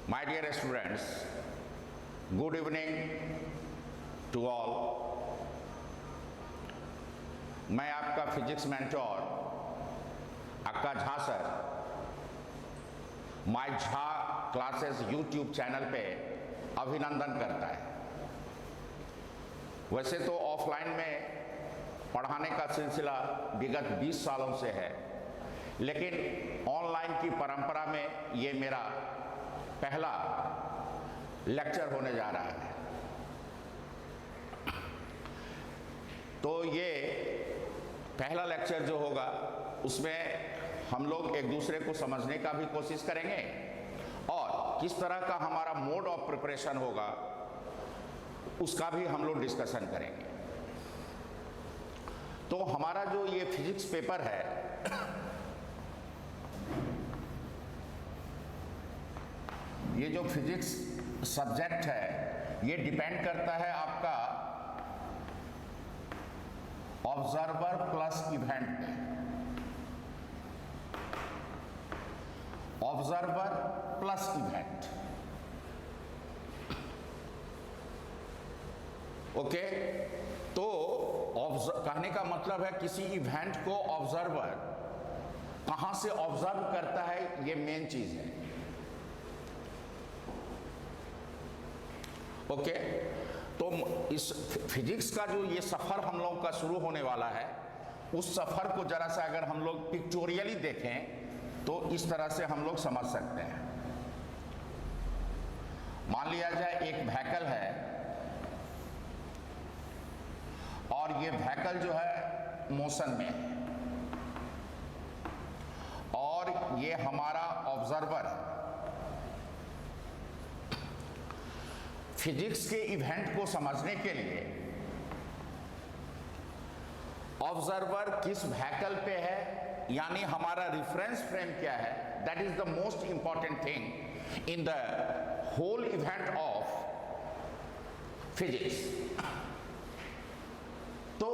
My dear students, good evening to all. मैं आपका physics mentor अक्का Jha sir my Jha classes YouTube channel पे अभिनंदन करता है। वैसे तो ऑफलाइन में पढ़ाने का सिलसिला विगत 20 सालों से है, लेकिन ऑनलाइन की परंपरा में ये मेरा पहला लेक्चर होने जा रहा है। तो ये पहला लेक्चर जो होगा उसमें हम लोग एक दूसरे को समझने का भी कोशिश करेंगे और किस तरह का हमारा मोड ऑफ प्रिपरेशन होगा उसका भी हम लोग डिस्कशन करेंगे। तो हमारा जो ये फिजिक्स पेपर है, ये जो फिजिक्स सब्जेक्ट है, ये डिपेंड करता है आपका ऑब्जर्वर प्लस इवेंट पे। Observer plus event, okay. तो कहने का मतलब है किसी इवेंट को ऑब्जर्वर कहां से ऑब्जर्व करता है, ये मेन चीज है, ओके। तो इस फिजिक्स का जो ये सफर हम लोग का शुरू होने वाला है, उस सफर को जरा सा अगर हम लोग पिक्चोरियली देखें तो इस तरह से हम लोग समझ सकते हैं। मान लिया जाए एक व्हीकल है और ये व्हीकल जो है मोशन में है और ये हमारा ऑब्जर्वर है। फिजिक्स के इवेंट को समझने के लिए ऑब्जर्वर किस व्हीकल पे है, यानी हमारा रिफरेंस फ्रेम क्या है, that is the most important thing in the whole event of physics. तो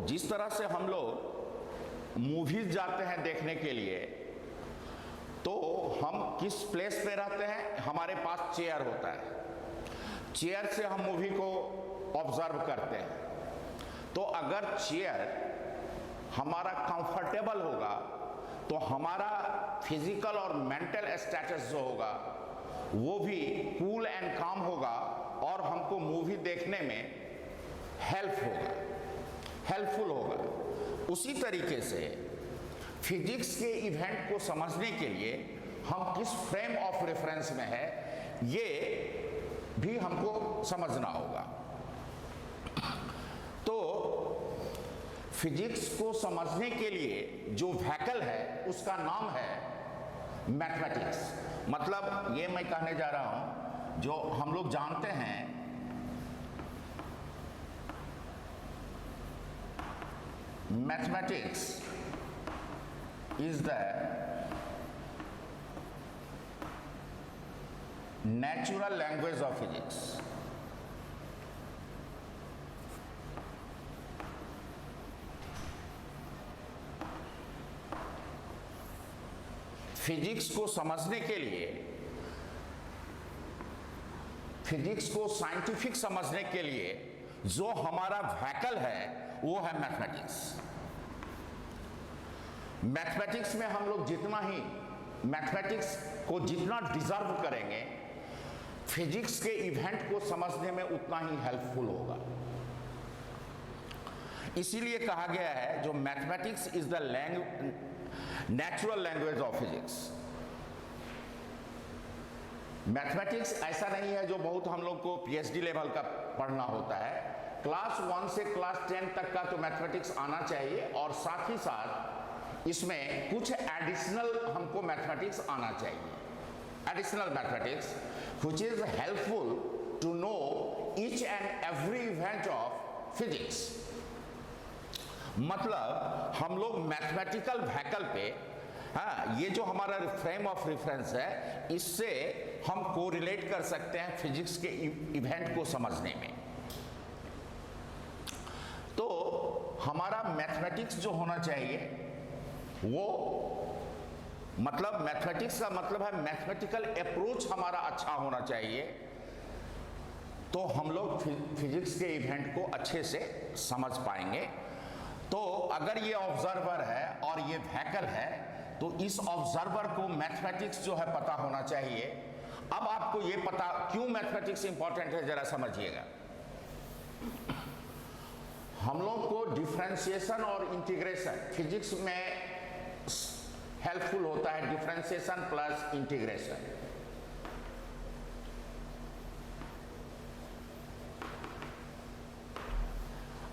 जिस तरह से हम लोग मूवीज जाते हैं देखने के लिए, तो हम किस प्लेस पे रहते हैं, हमारे पास चेयर होता है, चेयर से हम मूवी को ऑब्जर्व करते हैं। तो अगर चेयर हमारा कंफर्टेबल होगा तो हमारा फिजिकल और मेंटल स्टेटस जो होगा वो भी कूल एंड काम होगा और हमको मूवी देखने में हेल्पफुल होगा। उसी तरीके से फिजिक्स के इवेंट को समझने के लिए हम किस फ्रेम ऑफ रेफरेंस में है, ये भी हमको समझना होगा। तो फिजिक्स को समझने के लिए जो व्हीकल है उसका नाम है मैथमेटिक्स। मतलब ये मैं कहने जा रहा हूं, जो हम लोग जानते हैं mathematics is the natural language of physics. Physics को समझने के लिए, फिजिक्स को साइंटिफिक समझने के लिए जो हमारा व्हीकल है वो है मैथमेटिक्स। मैथमेटिक्स में हम लोग मैथमेटिक्स को जितना डिजर्व करेंगे, फिजिक्स के इवेंट को समझने में उतना ही हेल्पफुल होगा। इसीलिए कहा गया है जो mathematics is the natural language of physics. Mathematics ऐसा नहीं है जो बहुत हम लोग को पीएचडी लेवल का पढ़ना होता है। क्लास 1 से क्लास 10 तक का तो मैथमेटिक्स आना चाहिए और साथ ही साथ इसमें कुछ एडिशनल हमको मैथमेटिक्स आना चाहिए, additional mathematics which is helpful to know each and every event of physics। मतलब हम लोग मैथमेटिकल व्हीकल पे, हाँ, ये जो हमारा फ्रेम ऑफ रेफरेंस है, इससे हम कोरिलेट कर सकते हैं फिजिक्स के इवेंट को समझने में। तो हमारा मैथमेटिक्स जो होना चाहिए वो मतलब मैथमेटिक्स का मतलब है मैथमेटिकल अप्रोच हमारा अच्छा होना चाहिए, तो हम लोग फिजिक्स के इवेंट को अच्छे से समझ पाएंगे। तो अगर ये ऑब्जर्वर है और ये व्हीकल है, तो इस ऑब्जर्वर को मैथमेटिक्स जो है पता होना चाहिए। अब आपको ये पता क्यों मैथमेटिक्स इंपॉर्टेंट है, जरा समझिएगा। हम लोग को डिफरेंशिएशन और इंटीग्रेशन फिजिक्स में हेल्पफुल होता है, डिफरेंशिएशन प्लस इंटीग्रेशन।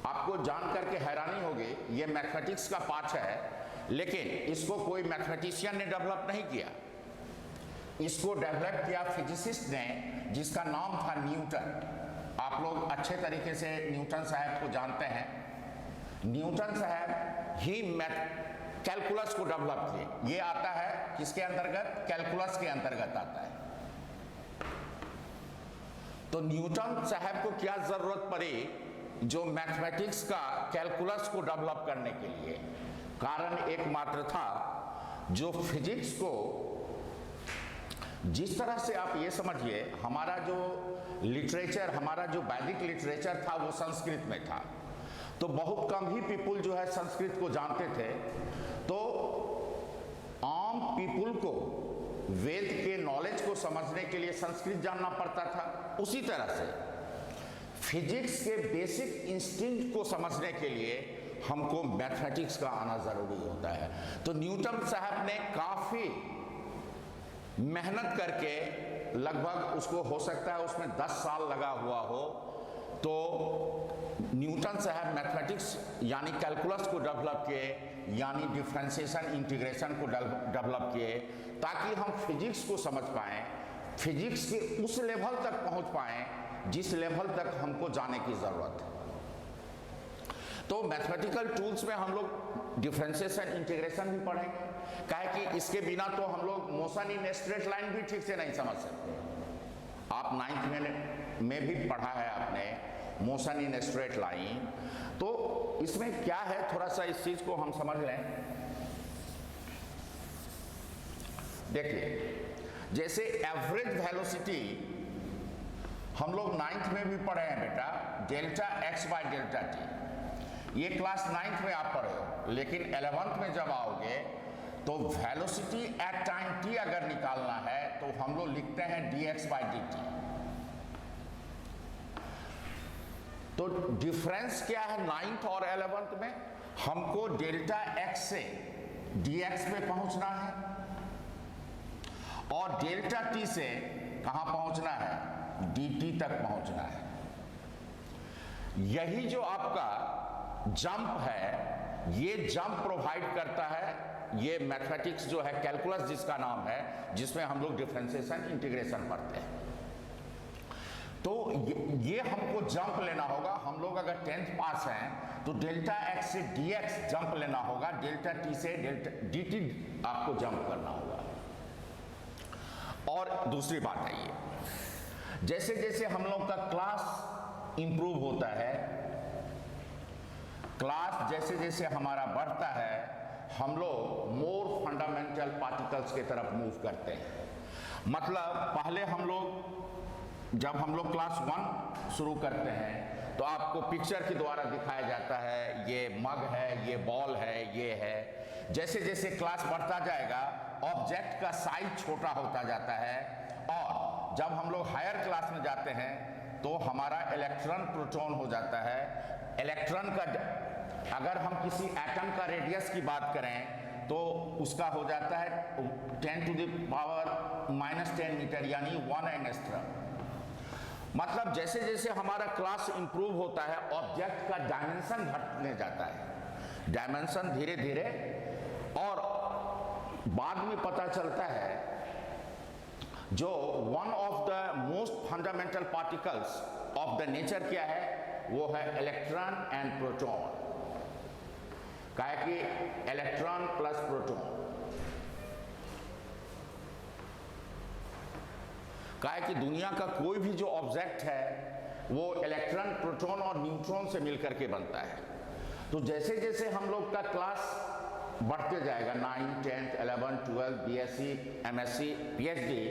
आपको जान करके हैरानी होगी, ये मैथमेटिक्स का पार्ट है, लेकिन इसको कोई मैथमेटिशियन ने डेवलप नहीं किया। इसको डेवलप किया फिजिसिस्ट ने, जिसका नाम था न्यूटन। आप लोग अच्छे तरीके से न्यूटन साहब को जानते हैं। न्यूटन साहब ही कैलकुलस को डेवलप किए। ये आता है किसके अंतर्गत? कैलकुलस के अंतर्गत आता है। तो न्यूटन साहब को क्या जरूरत पड़ी जो मैथमेटिक्स का कैलकुलस को डेवलप करने के लिए? कारण एकमात्र था, जो फिजिक्स को जिस तरह से आप ये समझिए, हमारा जो लिटरेचर, हमारा जो वैदिक लिटरेचर था वो संस्कृत में था, तो बहुत कम ही पीपुल जो है संस्कृत को जानते थे। तो आम पीपुल को वेद के नॉलेज को समझने के लिए संस्कृत जानना पड़ता था। उसी तरह से फिजिक्स के बेसिक इंस्टिंक्ट को समझने के लिए हमको मैथमेटिक्स का आना जरूरी होता है। तो न्यूटन साहब ने काफी मेहनत करके, लगभग उसको हो सकता है उसमें 10 साल लगा हुआ हो, तो न्यूटन साहब मैथमेटिक्स यानी कैलकुलस को डेवलप किए, यानी डिफरेंशिएशन इंटीग्रेशन को डेवलप किए, ताकि हम फिजिक्स को समझ पाएं, फिजिक्स के उस लेवल तक पहुंच पाएं जिस लेवल तक हमको जाने की जरूरत है। तो मैथमेटिकल टूल्स में हम लोग डिफरेंशिएशन इंटीग्रेशन भी पढ़ेंगे, काहे कि इसके बिना तो हम लोग मोशन इन स्ट्रेट लाइन भी ठीक से नहीं समझ सकते। आप 9th में भी पढ़ा है आपने मोशन इन स्ट्रेट लाइन। तो इसमें क्या है, थोड़ा सा इस चीज को हम समझ लें। देखिए, जैसे एवरेज वेलोसिटी हम लोग 9th में भी पढ़े हैं बेटा, delta x by delta T. ये क्लास 9th में आप पढ़े हो, लेकिन 11th में जब आओगे तो वेलोसिटी एट टाइम टी अगर निकालना है तो हम लोग लिखते हैं dx बाय dt। तो डिफरेंस क्या है 9th और 11th में? हमको डेल्टा x से dx में पहुंचना है और डेल्टा t से कहां पहुंचना है? dt तक पहुंचना है। यही जो आपका जंप है, ये जंप प्रोवाइड करता है ये मैथमेटिक्स जो है, कैलकुलस जिसका नाम है, जिसमें हम लोग डिफरेंशिएशन इंटीग्रेशन पढ़ते हैं। तो ये हमको जंप लेना होगा। हम लोग अगर 10th पास हैं तो डेल्टा x से dx जंप लेना होगा, डेल्टा t से डेल्टा dt आपको जंप करना होगा। और दूसरी बात है, ये जैसे जैसे हम लोग का क्लास इंप्रूव होता है, क्लास जैसे जैसे हमारा बढ़ता है, हम लोग मोर फंडामेंटल पार्टिकल्स की तरफ मूव करते हैं। मतलब पहले हम लोग जब हम लोग क्लास 1 शुरू करते हैं तो आपको पिक्चर के द्वारा दिखाया जाता है, ये मग है, ये बॉल है, ये है। जैसे जैसे क्लास बढ़ता जाएगा ऑब्जेक्ट का साइज छोटा होता जाता है, और जब हम लोग हायर क्लास में जाते हैं तो हमारा इलेक्ट्रॉन प्रोटॉन हो जाता है। इलेक्ट्रॉन का अगर हम किसी एटम का रेडियस की बात करें तो उसका हो जाता है 10 टू द पावर -10 मीटर, यानी 1 एंगस्ट्रॉम। मतलब जैसे जैसे हमारा क्लास इंप्रूव होता है ऑब्जेक्ट का डायमेंशन घटने जाता है, डायमेंशन धीरे धीरे, और बाद में पता चलता है जो one of the most fundamental particles of the nature क्या है, वो है इलेक्ट्रॉन एंड प्रोटॉन। काहे कि इलेक्ट्रॉन प्लस प्रोटॉन, काहे कि दुनिया का कोई भी जो ऑब्जेक्ट है वो इलेक्ट्रॉन, प्रोटॉन और न्यूट्रॉन से मिलकर के बनता है। तो जैसे जैसे हम लोग का क्लास बढ़ते जाएगा, 9, 10, 11, 12, बीएससी, एमएससी, पीएचडी,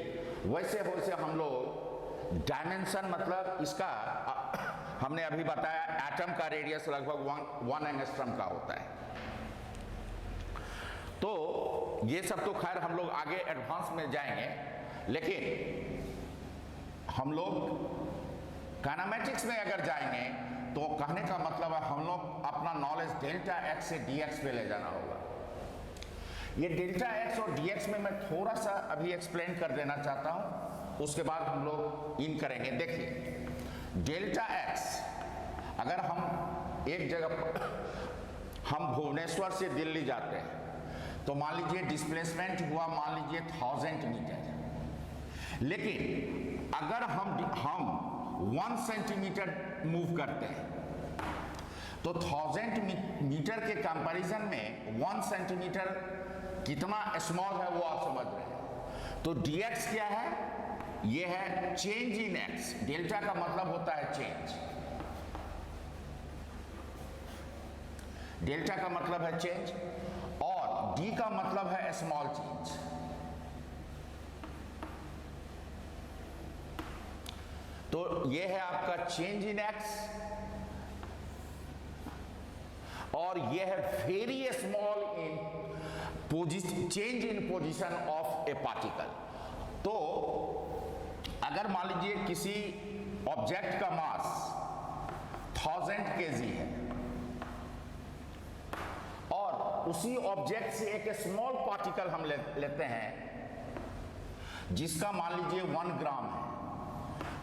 वैसे वैसे हम लोग डायमेंशन, मतलब इसका हमने अभी बताया एटम का रेडियस लगभग 1 एंगस्ट्रम का होता है। तो ये सब तो खैर हम लोग आगे एडवांस में जाएंगे, लेकिन हम लोग काइनेमेटिक्स में अगर जाएंगे तो कहने का मतलब है हम लोग अपना नॉलेज डेल्टा एक्स से डी एक्स पे ले जाना होगा। ये डेल्टा एक्स और डी एक्स में मैं थोड़ा सा अभी एक्सप्लेन कर देना चाहता हूँ, उसके बाद हम लोग इन करेंगे। देखिए डेल्टा एक्स, अगर हम एक जगह पर हम भुवनेश्वर से दिल्ली जाते हैं तो मान लीजिए डिस्प्लेसमेंट हुआ मान लीजिए 1000 मीटर, लेकिन अगर हम 1 सेंटीमीटर मूव करते हैं तो 1000 मीटर के कंपैरिजन में 1 सेंटीमीटर कितना स्मॉल है वो आप समझ रहे हैं। तो dx क्या है? ये है चेंज इन x। डेल्टा का मतलब होता है चेंज, डेल्टा का मतलब है चेंज, और d का मतलब है स्मॉल चेंज। तो ये है आपका चेंज इन x, और ये है very small in change in position of A particle. तो अगर मान लीजिए किसी ऑब्जेक्ट का मास 1000 kg है और उसी ऑब्जेक्ट से एक स्मॉल पार्टिकल हम लेते हैं जिसका मान लीजिए 1 ग्राम है,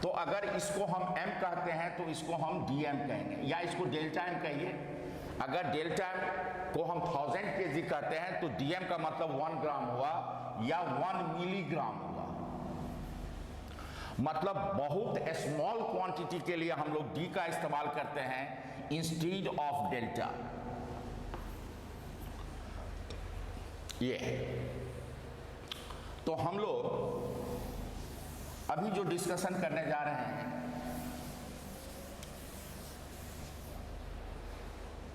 तो अगर इसको हम m कहते हैं तो इसको हम dm कहेंगे, या इसको डेल्टा m कहिए। अगर डेल्टा m को हम 1000 kg कहते हैं तो dm का मतलब 1 ग्राम हुआ या 1 मिलीग्राम हुआ। मतलब बहुत स्मॉल क्वांटिटी के लिए हम लोग d का इस्तेमाल करते हैं इंस्टेड ऑफ डेल्टा। ये तो हम लोग अभी जो डिस्कशन करने जा रहे हैं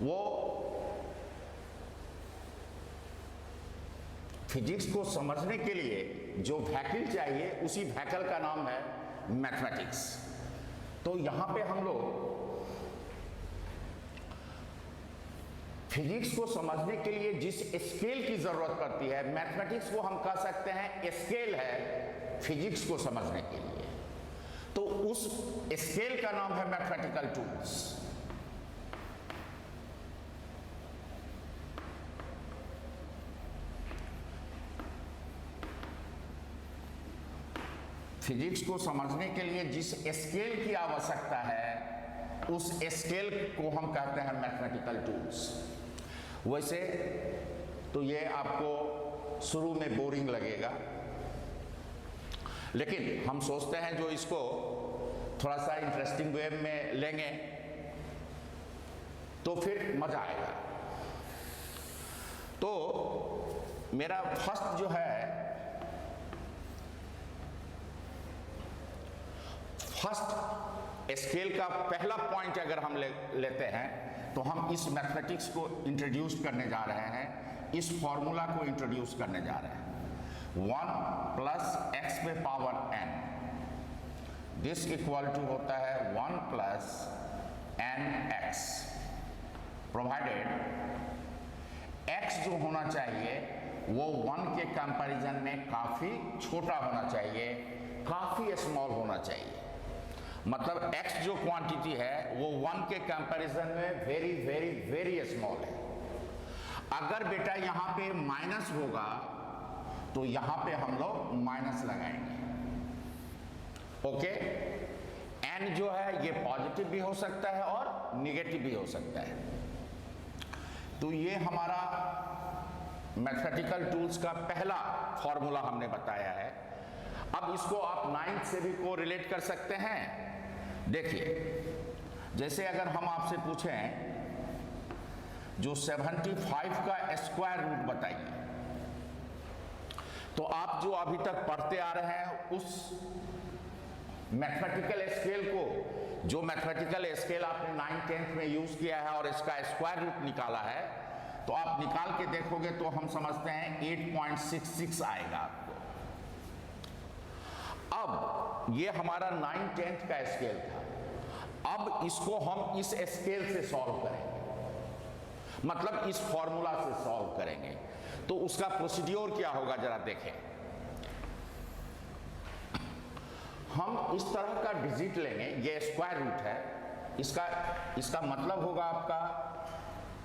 वो फिजिक्स को समझने के लिए जो व्हीकल चाहिए उसी व्हीकल का नाम है मैथमेटिक्स। तो यहां पे हम लोग फिजिक्स को समझने के लिए जिस स्केल की जरूरत पड़ती है, मैथमेटिक्स को हम कह सकते हैं स्केल है फिजिक्स को समझने के लिए। तो उस स्केल का नाम है मैथमेटिकल टूल्स। फिजिक्स को समझने के लिए जिस स्केल की आवश्यकता है उस स्केल को हम कहते हैं मैथमेटिकल टूल्स। वैसे तो ये आपको शुरू में बोरिंग लगेगा, लेकिन हम सोचते हैं जो इसको थोड़ा सा इंटरेस्टिंग वे में लेंगे तो फिर मजा आएगा। तो मेरा फर्स्ट जो है फर्स्ट स्केल का पहला पॉइंट अगर हम लेते हैं तो हम इस मैथमेटिक्स को इंट्रोड्यूस करने जा रहे हैं, इस फॉर्मूला को इंट्रोड्यूस करने जा रहे हैं। 1 प्लस एक्स पे power n, this equal to होता है 1 plus n x, provided x जो होना चाहिए वो 1 के कंपैरिजन में काफी छोटा होना चाहिए, काफी स्मॉल होना चाहिए। मतलब x जो क्वांटिटी है वो 1 के कंपैरिजन में वेरी वेरी वेरी स्मॉल है। अगर बेटा यहाँ पे माइनस होगा तो यहाँ पे हम लोग माइनस लगाएंगे। ओके, n जो है ये पॉजिटिव भी हो सकता है और निगेटिव भी हो सकता है। तो ये हमारा मैथमेटिकल टूल्स का पहला फॉर्मूला हमने बताया है। अब इसको आप 9th से भी को रिलेट कर सकते हैं। देखिए, जैसे अगर हम आपसे पूछें जो 75 का स्क्वायर रूट बताइए, तो आप जो अभी तक पढ़ते आ रहे हैं उस मैथमेटिकल स्केल को, जो मैथमेटिकल स्केल आपने 9th 10th में यूज किया है और इसका स्क्वायर रूट निकाला है, तो आप निकाल के देखोगे तो हम समझते हैं 8.66 आएगा आपको। अब ये हमारा 9/10 का स्केल था। अब इसको हम इस स्केल से सॉल्व करेंगे, मतलब इस फॉर्मूला से सॉल्व करेंगे। तो उसका प्रोसीड्योर क्या होगा जरा देखें। हम इस तरह का डिजिट लेंगे, ये स्क्वायर रूट है, इसका मतलब होगा आपका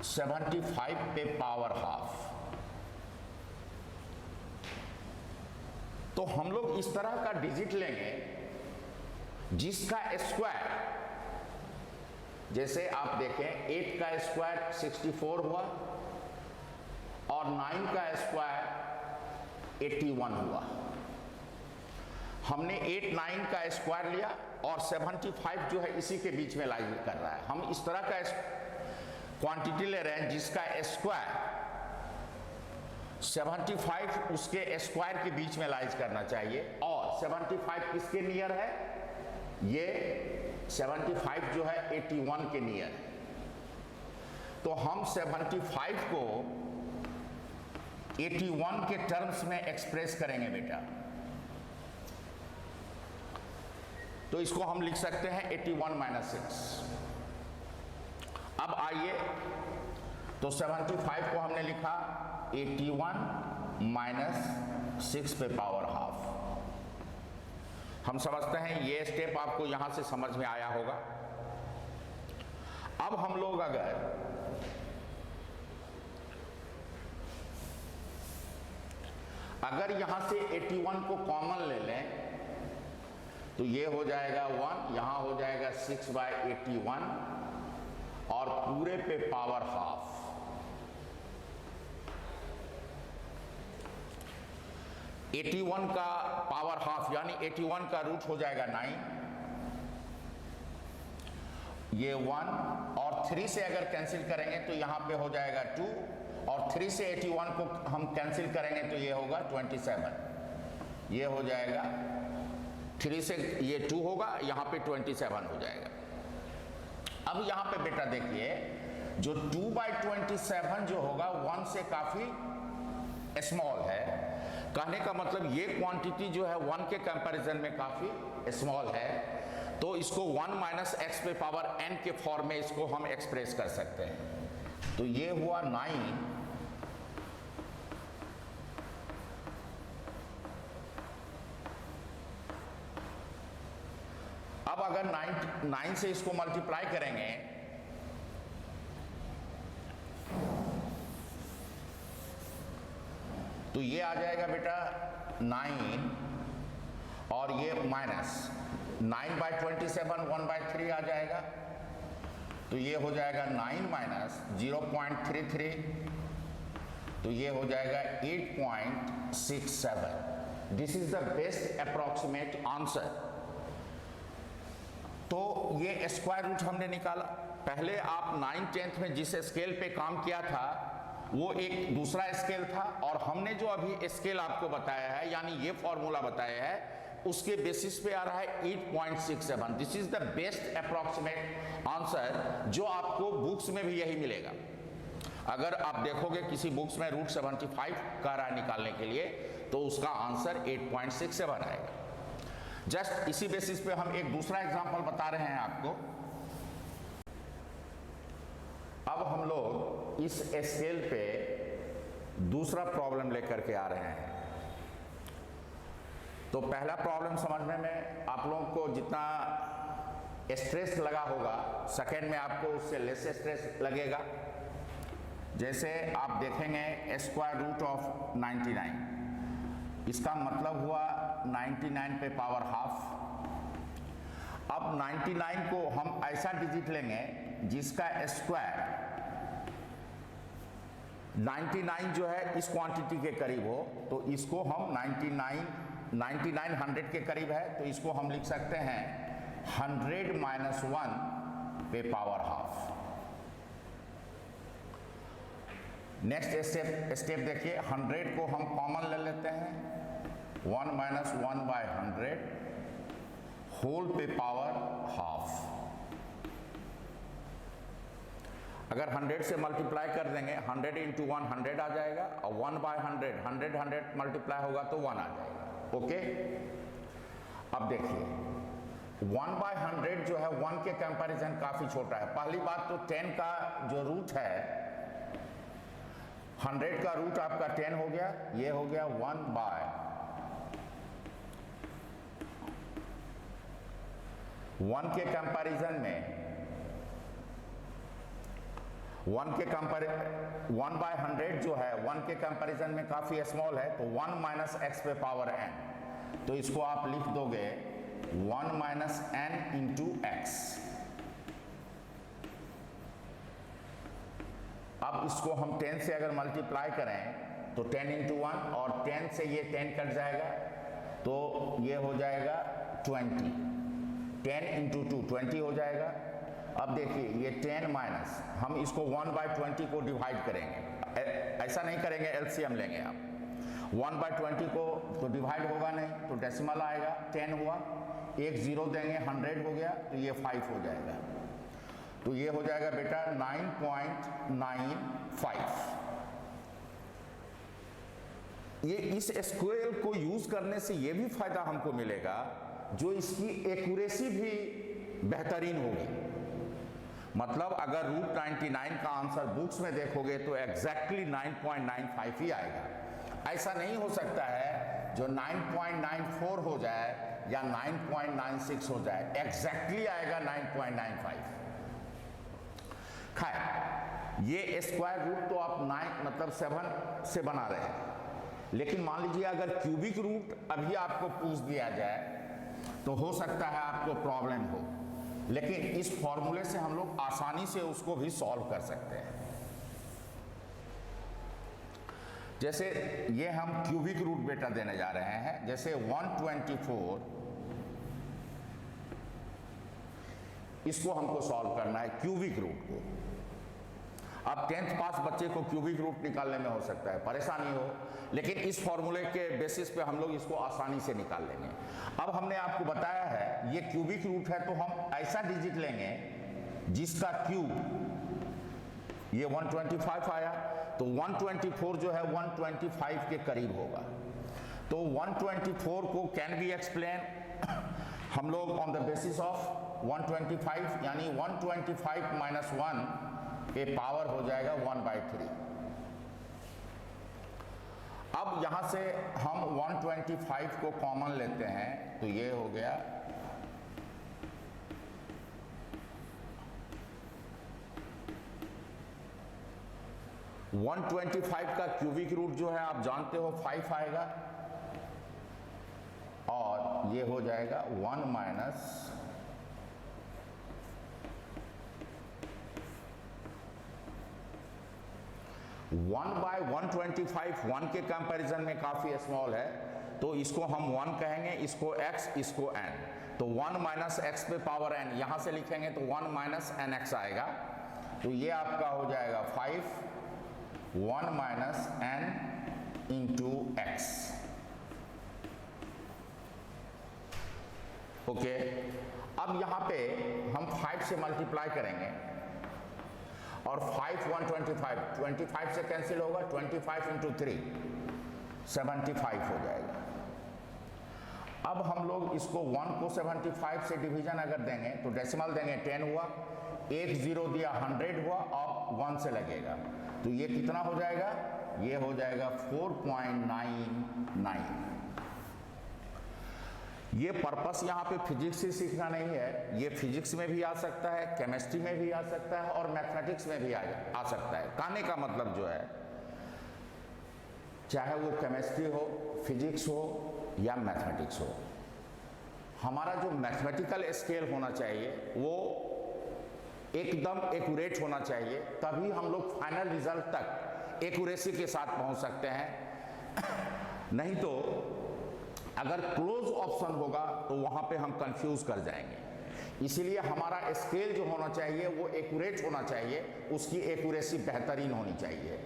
75 पे पावर हाफ। तो हम लोग इस तरह का डिजिट लेंगे जिसका स्क्वायर, जैसे आप देखें 8 का स्क्वायर 64 हुआ और 9 का स्क्वायर 81 हुआ। हमने 8, 9 का स्क्वायर लिया और 75 जो है इसी के बीच में लाई कर रहा है। हम इस तरह का क्वांटिटी ले रहे हैं जिसका स्क्वायर 75 उसके स्क्वायर के बीच में लाइज करना चाहिए। और 75 किसके नियर है? ये 75 जो है 81 के नियर है। तो हम 75 को 81 के टर्म्स में एक्सप्रेस करेंगे बेटा। तो इसको हम लिख सकते हैं 81 - 6। अब आइए, तो 75 को हमने लिखा 81 - 6 पे पावर हाफ। हम समझते हैं ये स्टेप आपको यहां से समझ में आया होगा। अब हम लोग अगर यहां से 81 को कॉमन ले लें तो ये हो जाएगा 1, यहां हो जाएगा 6/81 और पूरे पे पावर हाफ। एटी 81 का पावर हाफ यानी 81 का रूट हो जाएगा 9, ये 1 और 3 से अगर कैंसिल करेंगे तो यहां पे हो जाएगा 2 और 3 से 81 को हम कैंसिल करेंगे तो ये होगा 27। ये हो जाएगा 3 से ये 2 होगा, यहां पे 27 हो जाएगा। अब यहां पे बेटा देखिए, जो 2/27 जो होगा 1 से काफी स्मॉल है। कहने का मतलब ये क्वांटिटी जो है 1 के कंपैरिजन में काफी स्मॉल है। तो इसको 1 - x पे पावर n के फॉर्म में इसको हम एक्सप्रेस कर सकते हैं। तो ये हुआ 9 अब अगर 9 से इसको मल्टीप्लाई करेंगे तो ये आ जाएगा बेटा 9 और ये माइनस 9/27 1/3 आ जाएगा। तो ये हो जाएगा 9 - 0.33, तो ये हो जाएगा 8.67। This is the best approximate answer. तो ये स्क्वायर रूट हमने निकाला। पहले आप 9/10 में जिस स्केल पे काम किया था वो एक दूसरा स्केल था, और हमने जो अभी स्केल आपको बताया है यानी ये फॉर्मूला बताया है उसके बेसिस पे आ रहा है 8.67। This is the best approximate answer, जो आपको बुक्स में भी यही मिलेगा। अगर आप देखोगे किसी बुक्स में रूट 75 का रहा निकालने के लिए तो उसका आंसर 8.67 आएगा। जस्ट इसी बेसिस पे हम एक दूसरा एग्जांपल बता रहे हैं आपको। अब हम लोग इस स्केल पे दूसरा प्रॉब्लम लेकर के आ रहे हैं। तो पहला प्रॉब्लम समझने में आप लोगों को जितना स्ट्रेस लगा होगा, सेकेंड में आपको उससे लेस स्ट्रेस लगेगा। जैसे आप देखेंगे स्क्वायर रूट ऑफ 99, इसका मतलब हुआ 99 पे पावर हाफ। अब 99 को हम ऐसा डिजिट लेंगे जिसका स्क्वायर 99 जो है इस क्वांटिटी के करीब हो, तो इसको हम 99 100 के करीब है, तो इसको हम लिख सकते हैं 100 - 1 पे पावर हाफ। नेक्स्ट स्टेप देखिए, 100 को हम कॉमन ले लेते हैं, 1 - 1/100 होल पे पावर हाफ। अगर 100 से मल्टीप्लाई कर देंगे 100 इंटू 1 100 आ जाएगा और 1/100 100 100 मल्टीप्लाई होगा तो 1 आ जाएगा। ओके, अब देखिए 1/100 जो है 1 के कंपैरिजन काफी छोटा है। पहली बात तो 10 का जो रूट है 100 का रूट आपका 10 हो गया, ये हो गया 1 के कंपैरिजन में 1/100 जो है 1 के कंपैरिजन में काफी स्मॉल है, तो 1 माइनस एक्स पे पावर n, तो इसको आप लिख दोगे 1 माइनस n इंटू एक्स। अब इसको हम 10 से अगर मल्टीप्लाई करें तो 10 इंटू 1 और 10 से ये 10 कट जाएगा तो ये हो जाएगा 20, 10 इंटू 2 20 हो जाएगा। अब देखिए ये 10 माइनस हम इसको 1/20 को डिवाइड करेंगे, ऐसा नहीं करेंगे, एलसीएम लेंगे आप। 1/20 को तो डिवाइड होगा नहीं तो डेसिमल आएगा, 10 हुआ, एक जीरो देंगे 100 हो गया तो ये 5 हो जाएगा, तो ये हो जाएगा बेटा 9.95। ये इस स्क्वेयर को यूज करने से ये भी फायदा हमको मिलेगा जो इसकी एक्यूरेसी भी बेहतरीन होगी। मतलब अगर रूट 99 का आंसर बुक्स में देखोगे तो एग्जैक्टली 9.95 ही आएगा। ऐसा नहीं हो सकता है जो 9.94 हो जाए या 9.96 हो जाए, एग्जैक्टली आएगा 9.95। खैर, ये स्क्वायर रूट तो आप 9 मतलब 7 से बना रहे हैं, लेकिन मान लीजिए अगर क्यूबिक रूट अभी आपको पूछ दिया जाए तो हो सकता है आपको प्रॉब्लम हो, लेकिन इस फॉर्मूले से हम लोग आसानी से उसको भी सॉल्व कर सकते हैं। जैसे ये हम क्यूबिक रूट बेटा देने जा रहे हैं, जैसे 124, इसको हमको सॉल्व करना है क्यूबिक रूट को। अब 10th पास बच्चे को क्यूबिक रूट निकालने में हो सकता है परेशानी हो, लेकिन इस फॉर्मूले के बेसिस पे हम लोग इसको आसानी से निकाल लेंगे। अब हमने आपको बताया है ये क्यूबिक रूट है, तो हम ऐसा डिजिट लेंगे जिसका क्यूब, ये 125 आया तो 124 जो है 125 के करीब होगा, तो 124 को कैन बी एक्सप्लेन हम लोग ऑन द बेसिस ऑफ 125, यानी 125 माइनस 1 के पावर हो जाएगा 1/3। अब यहां से हम 125 को कॉमन लेते हैं तो ये हो गया 125 का क्यूबिक रूट जो है आप जानते हो 5 आएगा, और ये हो जाएगा 1 माइनस 1/125 1 के कंपैरिजन में काफी स्मॉल है, तो इसको हम 1 कहेंगे, इसको x, इसको n, तो 1 माइनस एक्स पे पावर n यहां से लिखेंगे तो 1 माइनस nx आएगा, तो ये आपका हो जाएगा 5 1 minus n into x। Okay, अब यहां पे हम 5 से मल्टीप्लाई करेंगे और 5 125 से कैंसिल होगा, 25 इंटू 3 75 हो जाएगा। अब हम लोग इसको 1 को 75 से डिवीजन अगर देंगे तो डेसिमल देंगे 10 हुआ, एक जीरो दिया 100 हुआ, और 1 से लगेगा तो ये कितना हो जाएगा, ये हो जाएगा 4.99। ये पर्पस यहाँ पे फिजिक्स से सीखना नहीं है, ये फिजिक्स में भी आ सकता है, केमिस्ट्री में भी आ सकता है और मैथमेटिक्स में भी आ सकता है। कहने का मतलब जो है, चाहे वो केमिस्ट्री हो, फिजिक्स हो या मैथमेटिक्स हो, हमारा जो मैथमेटिकल स्केल होना चाहिए वो एकदम एक्यूरेट होना चाहिए, तभी हम लोग फाइनल रिजल्ट तक एक्यूरेसी के साथ पहुंच सकते हैं। नहीं तो अगर क्लोज ऑप्शन होगा तो वहां पे हम कंफ्यूज कर जाएंगे। इसीलिए हमारा स्केल जो होना चाहिए वो एक्यूरेट होना चाहिए, उसकी एक्यूरेसी बेहतरीन होनी चाहिए।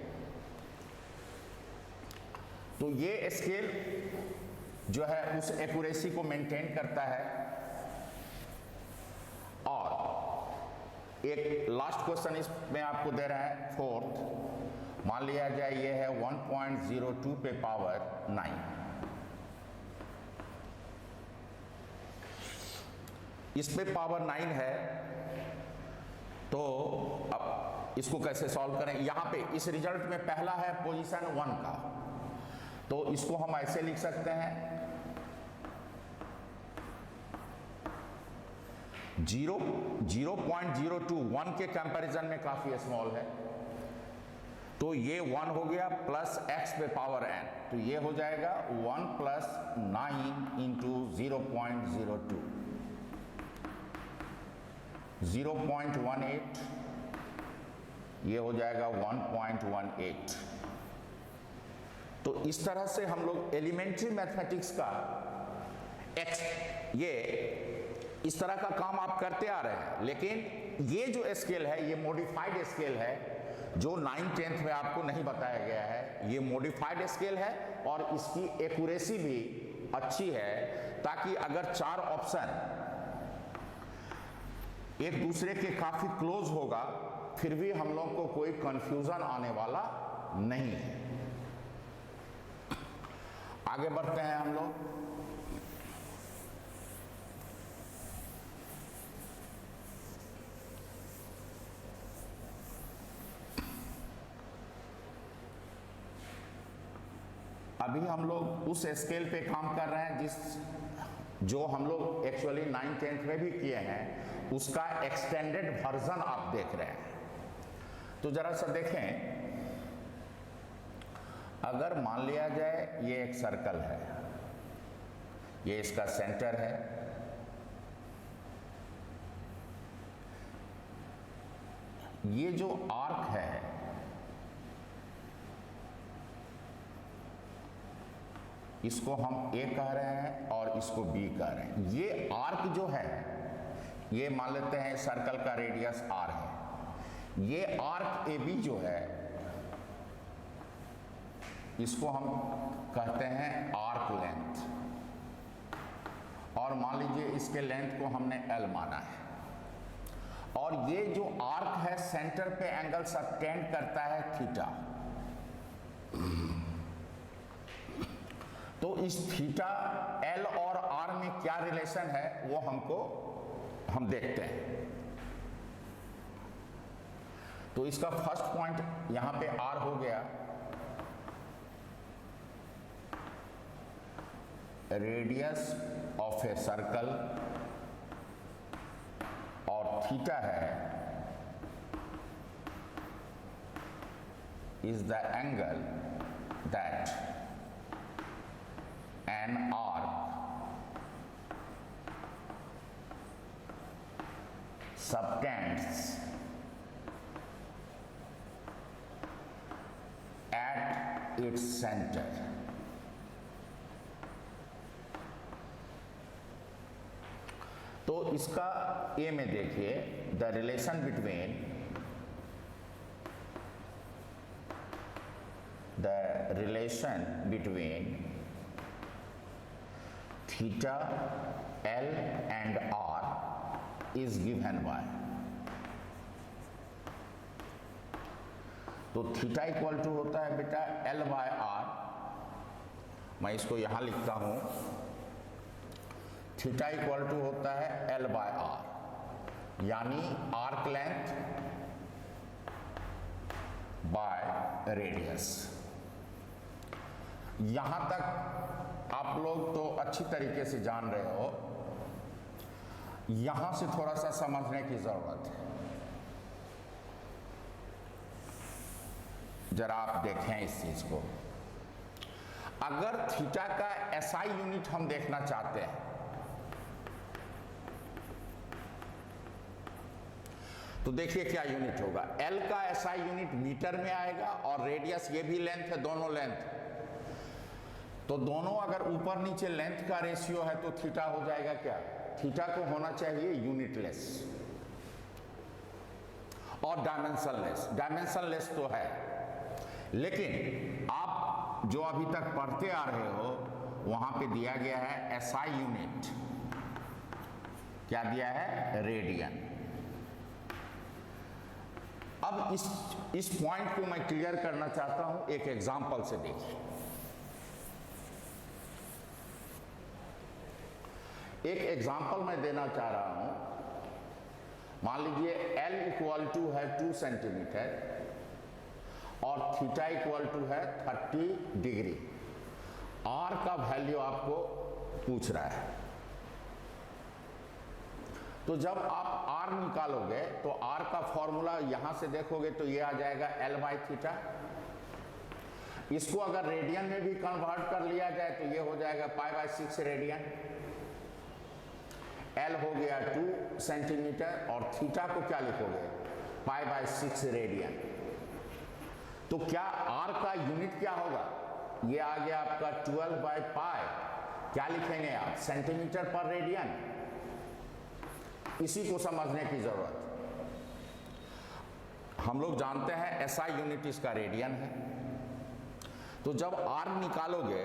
तो ये स्केल जो है उस एक्यूरेसी को मेंटेन करता है। और एक लास्ट क्वेश्चन इसमें आपको दे रहे हैं, फोर्थ। मान लिया जाए ये है 1.02 पे पावर 9। इस पे पावर 9 है, तो अब इसको कैसे सॉल्व करें। यहां पे इस रिजल्ट में पहला है पोजीशन 1 का, तो इसको हम ऐसे लिख सकते हैं 0.02 1 के कंपैरिजन में काफी स्मॉल है, तो ये 1 हो गया प्लस x पे पावर n, तो ये हो जाएगा 1 प्लस 9 इंटू 0.02, 0.18, ये हो जाएगा 1.18। तो इस तरह से हम लोग एलिमेंट्री मैथमेटिक्स का ये इस तरह का काम आप करते आ रहे हैं। लेकिन ये जो स्केल है ये मॉडिफाइड स्केल है, जो 9th 10th में आपको नहीं बताया गया है। ये मॉडिफाइड स्केल है और इसकी एक्यूरेसी भी अच्छी है, ताकि अगर 4 ऑप्शन एक दूसरे के काफी क्लोज होगा फिर भी हम लोग को कोई कंफ्यूजन आने वाला नहीं है। आगे बढ़ते हैं हम लोग। अभी हम लोग उस स्केल पे काम कर रहे हैं जो हम लोग एक्चुअली 9th 10th में भी किए हैं, उसका एक्सटेंडेड वर्जन आप देख रहे हैं। तो जरा सा देखें, अगर मान लिया जाए ये एक सर्कल है, ये इसका सेंटर है, ये जो आर्क है इसको हम A कह रहे हैं और इसको B कह रहे हैं। ये आर्क जो है, ये मान लेते हैं सर्कल का रेडियस R है। ये आर्क AB जो है इसको हम कहते हैं आर्क लेंथ, और मान लीजिए इसके लेंथ को हमने L माना है। और ये जो आर्क है सेंटर पे एंगल सबटेंड करता है थीटा। तो इस थीटा L और R में क्या रिलेशन है वो हम देखते हैं। तो इसका फर्स्ट पॉइंट यहां पे R हो गया, रेडियस ऑफ ए सर्कल, और थीटा है is the angle that an arc subtends at its center। तो इसका ए में देखिए, the relation between theta L and R is given by, तो थीटा इक्वल टू होता है बेटा L बाय R। मैं इसको यहां लिखता हूं, थीटा इक्वल टू होता है L बाय R, यानी आर्क लेंथ बाय रेडियस। यहां तक आप लोग तो अच्छी तरीके से जान रहे हो, यहां से थोड़ा सा समझने की जरूरत है। जरा आप देखें इस चीज को। अगर थीटा का एसआई यूनिट हम देखना चाहते हैं, तो देखिए क्या यूनिट होगा। एल का एसआई यूनिट मीटर में आएगा और रेडियस ये भी लेंथ है, दोनों लेंथ, तो दोनों अगर ऊपर नीचे लेंथ का रेशियो है तो थीटा हो जाएगा क्या, थीटा को होना चाहिए यूनिटलेस और डायमेंशनलेस तो है। लेकिन आप जो अभी तक पढ़ते आ रहे हो वहां पे दिया गया है एसआई यूनिट, क्या दिया है, रेडियन। अब इस पॉइंट को मैं क्लियर करना चाहता हूं, एक एग्जांपल से देखिए। एक एग्जांपल मैं देना चाह रहा हूं। मान लीजिए L इक्वल टू है 2 सेंटीमीटर और थीटा इक्वल टू है 30 डिग्री। R का वैल्यू आपको पूछ रहा है। तो जब आप R निकालोगे तो R का फॉर्मूला यहां से देखोगे तो ये आ जाएगा L बाई थीटा। इसको अगर रेडियन में भी कन्वर्ट कर लिया जाए तो ये हो जाएगा पाई बाई 6 रेडियन। L हो गया 2 सेंटीमीटर और थीटा को क्या लिखोगे, पाई बाई 6 रेडियन। तो क्या R का यूनिट क्या होगा, ये आ गया आपका 12 बाई पाई, क्या लिखेंगे आप, सेंटीमीटर पर रेडियन। इसी को समझने की जरूरत। हम लोग जानते हैं SI यूनिट इसका रेडियन है। तो जब R निकालोगे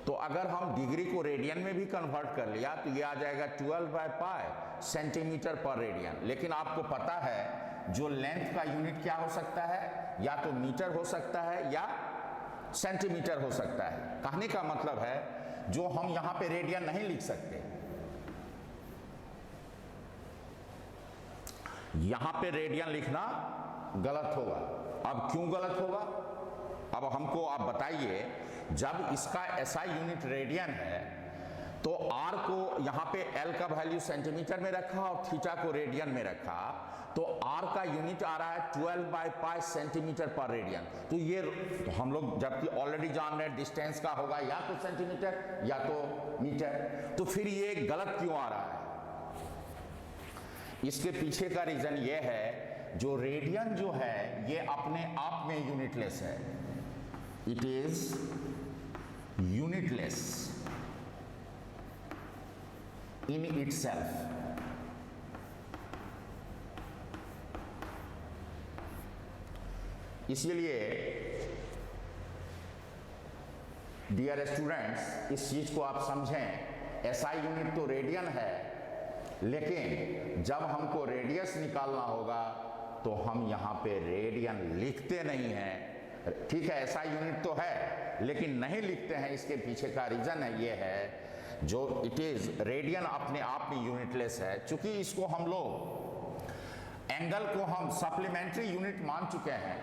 तो अगर हम डिग्री को रेडियन में भी कन्वर्ट कर लिया तो ये आ जाएगा 12 बाई पाई सेंटीमीटर पर रेडियन। लेकिन आपको पता है जो लेंथ का यूनिट क्या हो सकता है, या तो मीटर हो सकता है या सेंटीमीटर हो सकता है। कहने का मतलब है जो हम यहां पे रेडियन नहीं लिख सकते, यहां पे रेडियन लिखना गलत होगा। अब क्यों गलत होगा, अब हमको आप बताइए। जब इसका SI यूनिट रेडियन है तो R को यहां पे L का वैल्यू सेंटीमीटर में रखा और थीटा को रेडियन में रखा, तो R का यूनिट आ रहा है 12 बाई पाई सेंटीमीटर पर रेडियन। तो ये तो हम लोग जबकि ऑलरेडी जान रहे हैं डिस्टेंस का होगा या तो सेंटीमीटर या तो मीटर, तो फिर ये गलत क्यों आ रहा है। इसके पीछे का रीजन ये है, जो रेडियन जो है ये अपने आप में यूनिटलेस है। It is unitless in itself. इसलिए डियर स्टूडेंट्स, इस चीज को आप समझें। SI यूनिट तो रेडियन है, लेकिन जब हमको रेडियस निकालना होगा तो हम यहाँ पे रेडियन लिखते नहीं हैं। ठीक है, SI यूनिट तो है लेकिन नहीं लिखते हैं। इसके पीछे का रीजन है ये है, जो इट इज रेडियन अपने आप में यूनिटलेस है। चूंकि इसको हम लोग एंगल को हम सप्लीमेंट्री यूनिट मान चुके हैं,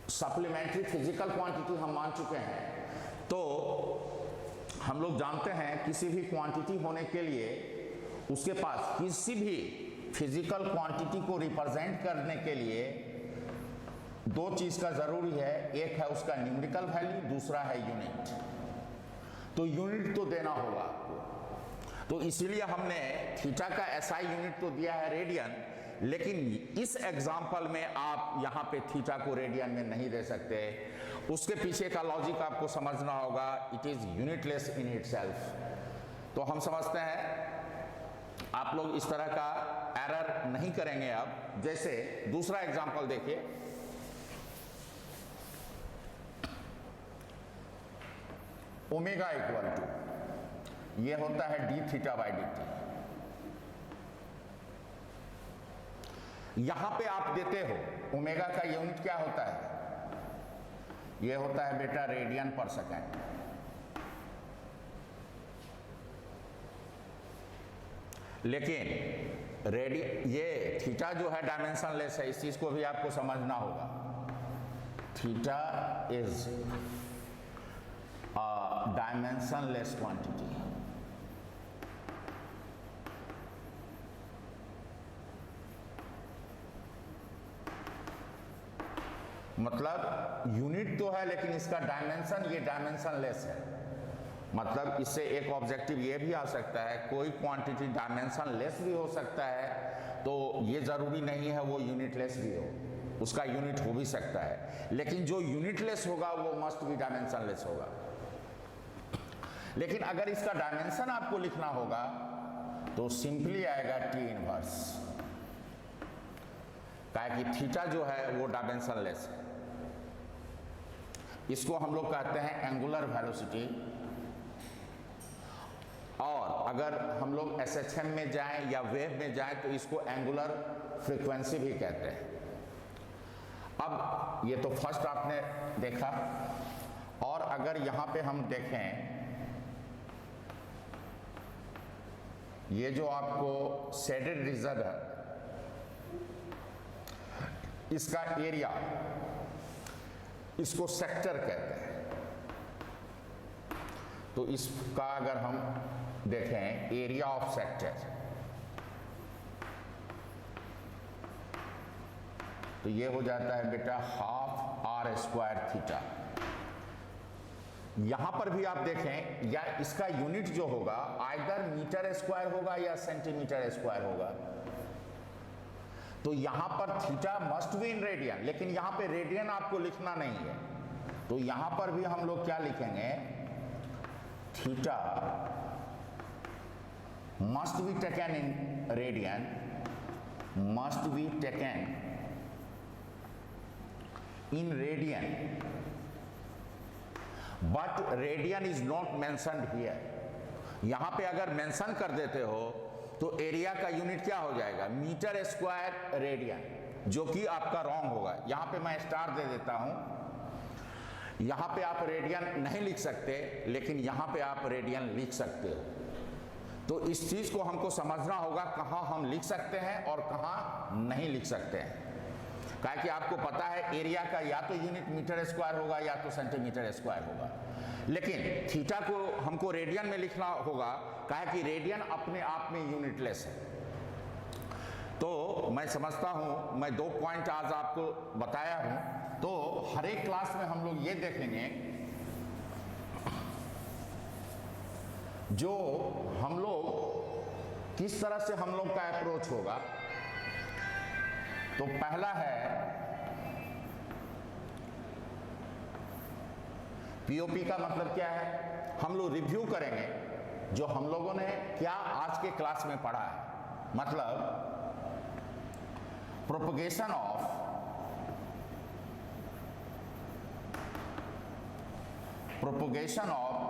सप्लीमेंट्री फिजिकल क्वांटिटी हम मान चुके हैं, तो हम लोग जानते हैं किसी भी क्वांटिटी होने के लिए उसके पास किसी भी फिजिकल क्वांटिटी को रिप्रेजेंट करने के लिए दो चीज का जरूरी है। एक है उसका न्यूमेरिकल वैल्यू, दूसरा है यूनिट। तो यूनिट तो देना होगा आपको। तो इसीलिए हमने थीटा का SI यूनिट तो दिया है रेडियन, लेकिन इस एग्जाम्पल में आप यहाँ पे थीटा को रेडियन में नहीं दे सकते। उसके पीछे का लॉजिक आपको समझना होगा। It is unitless in itself. तो हम समझते हैं आप लोग इस तरह का एरर नहीं करेंगे। अब जैसे दूसरा एग्जाम्पल देखिए, ओमेगा इक्वल टू ये होता है d थीटा बाई dt। यहां पे आप देते हो ओमेगा का यूनिट क्या होता है, ये होता है बेटा रेडियन पर सेकेंड। लेकिन ये थीटा जो है डायमेंशनलेस है, इस चीज को भी आपको समझना होगा। Theta is dimensionless quantity. मतलब यूनिट तो है लेकिन इसका डायमेंशन ये डायमेंशनलेस है। मतलब इससे एक ऑब्जेक्टिव ये भी आ सकता है, कोई क्वांटिटी डायमेंशनलेस भी हो सकता है, तो ये जरूरी नहीं है वो यूनिटलेस भी हो, उसका यूनिट हो भी सकता है। लेकिन जो यूनिटलेस होगा वो मस्ट भी डायमेंशनलेस होगा। लेकिन अगर इसका डायमेंशन आपको लिखना होगा तो सिंपली आएगा T इनवर्स, काहे कि थीटा जो है वो डायमेंशनलेस है। इसको हम लोग कहते हैं एंगुलर वेलोसिटी। और अगर हम लोग SHM में जाएं या वेव में जाएं तो इसको एंगुलर फ्रीक्वेंसी भी कहते हैं। अब ये तो फर्स्ट आपने देखा, और अगर यहाँ पे हम देखें, ये जो आपको शेडेड रीजन है, इसका एरिया, इसको सेक्टर कहते हैं। तो इसका अगर हम देखें एरिया ऑफ सेक्टर, तो ये हो जाता है बेटा हाफ आर स्क्वायर थीटा। यहां पर भी आप देखें, या इसका यूनिट जो होगा आइदर मीटर स्क्वायर होगा या सेंटीमीटर स्क्वायर होगा। तो यहां पर theta must be in radian, लेकिन यहां पे रेडियन आपको लिखना नहीं है। तो यहां पर भी हम लोग क्या लिखेंगे, theta must be taken in radian, must be taken in radian, but radian is not mentioned here। यहां पे अगर मेंशन कर देते हो तो एरिया का यूनिट क्या हो जाएगा, मीटर स्क्वायर रेडियन, जो कि आपका रॉन्ग होगा। यहां पे मैं स्टार दे देता हूं, यहां पे आप रेडियन नहीं लिख सकते, लेकिन यहां पे आप रेडियन लिख सकते हो। तो इस चीज को हमको समझना होगा, कहां हम लिख सकते हैं और कहां नहीं लिख सकते हैं। काहे कि आपको पता है एरिया का या तो यूनिट मीटर स्क्वायर होगा या तो सेंटीमीटर स्क्वायर होगा, लेकिन थीटा को हमको रेडियन में लिखना होगा, काहे कि रेडियन अपने आप में यूनिटलेस है। तो मैं समझता हूं, मैं 2 पॉइंट आज आपको बताया हूं। तो हर एक क्लास में हम लोग ये देखेंगे, जो हम लोग किस तरह से हम लोग का अप्रोच होगा। तो पहला है पीओपी का मतलब क्या है, हम लोग रिव्यू करेंगे जो हम लोगों ने क्या आज के क्लास में पढ़ा है। मतलब प्रोपगेशन ऑफ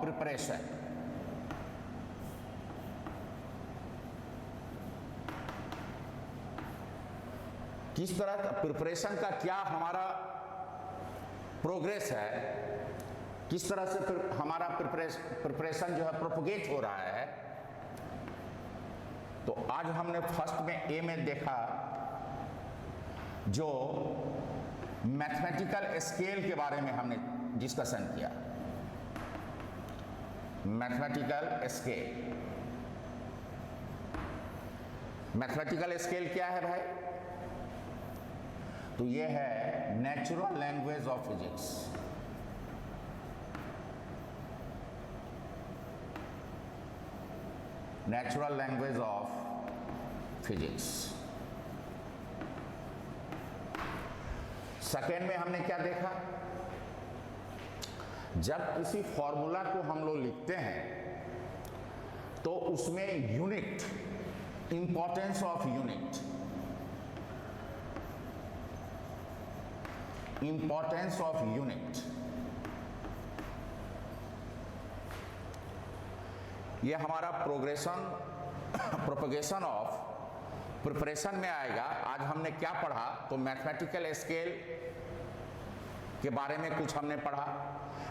प्रिपरेशन, किस तरह का प्रिपरेशन का क्या हमारा प्रोग्रेस है, किस तरह से हमारा प्रिपरेशन जो है प्रोपगेट हो रहा है। तो आज हमने फर्स्ट में ए में देखा, जो मैथमेटिकल स्केल के बारे में हमने डिस्कशन किया। मैथमेटिकल स्केल, मैथमेटिकल स्केल क्या है भाई, तो ये है natural language of physics. Natural language of physics. Second में हमने क्या देखा, जब किसी फॉर्मूला को हम लोग लिखते हैं तो उसमें unit, importance of unit, importance of unit, ये हमारा प्रोपगेशन ऑफ प्रिपरेशन में आएगा। आज हमने क्या पढ़ा, तो मैथमेटिकल स्केल के बारे में कुछ हमने पढ़ा।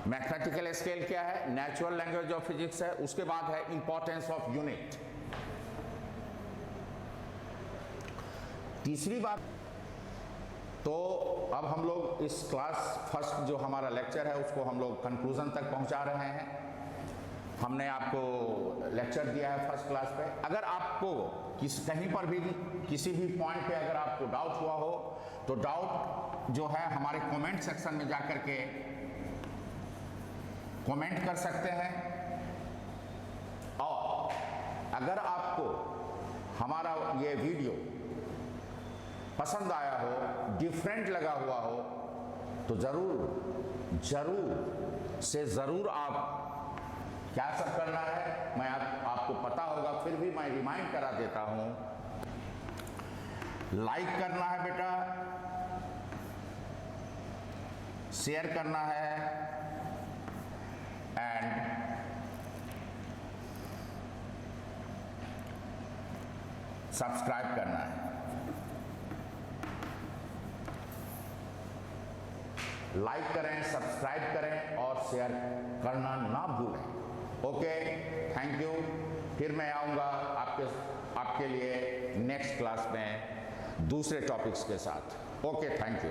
मैथमेटिकल स्केल क्या है, नेचुरल लैंग्वेज ऑफ फिजिक्स है। उसके बाद है इंपॉर्टेंस ऑफ यूनिट। तीसरी बात, तो अब हम लोग इस क्लास फर्स्ट जो हमारा लेक्चर है उसको हम लोग कंक्लूजन तक पहुंचा रहे हैं। हमने आपको लेक्चर दिया है फर्स्ट क्लास पे। अगर आपको कहीं पर भी किसी भी पॉइंट पे अगर आपको डाउट हुआ हो तो डाउट जो है हमारे कमेंट सेक्शन में जाकर के कमेंट कर सकते हैं। और अगर आपको हमारा ये वीडियो पसंद आया हो, डिफरेंट लगा हुआ हो, तो जरूर से जरूर आप क्या सब करना है, मैं आपको पता होगा, फिर भी मैं रिमाइंड करा देता हूं। लाइक करना है बेटा, शेयर करना है, एंड सब्सक्राइब करना है। लाइक करें, सब्सक्राइब करें और शेयर करना ना भूलें। Okay, thank you. फिर मैं आऊँगा आपके लिए नेक्स्ट क्लास में दूसरे टॉपिक्स के साथ। Okay, thank you.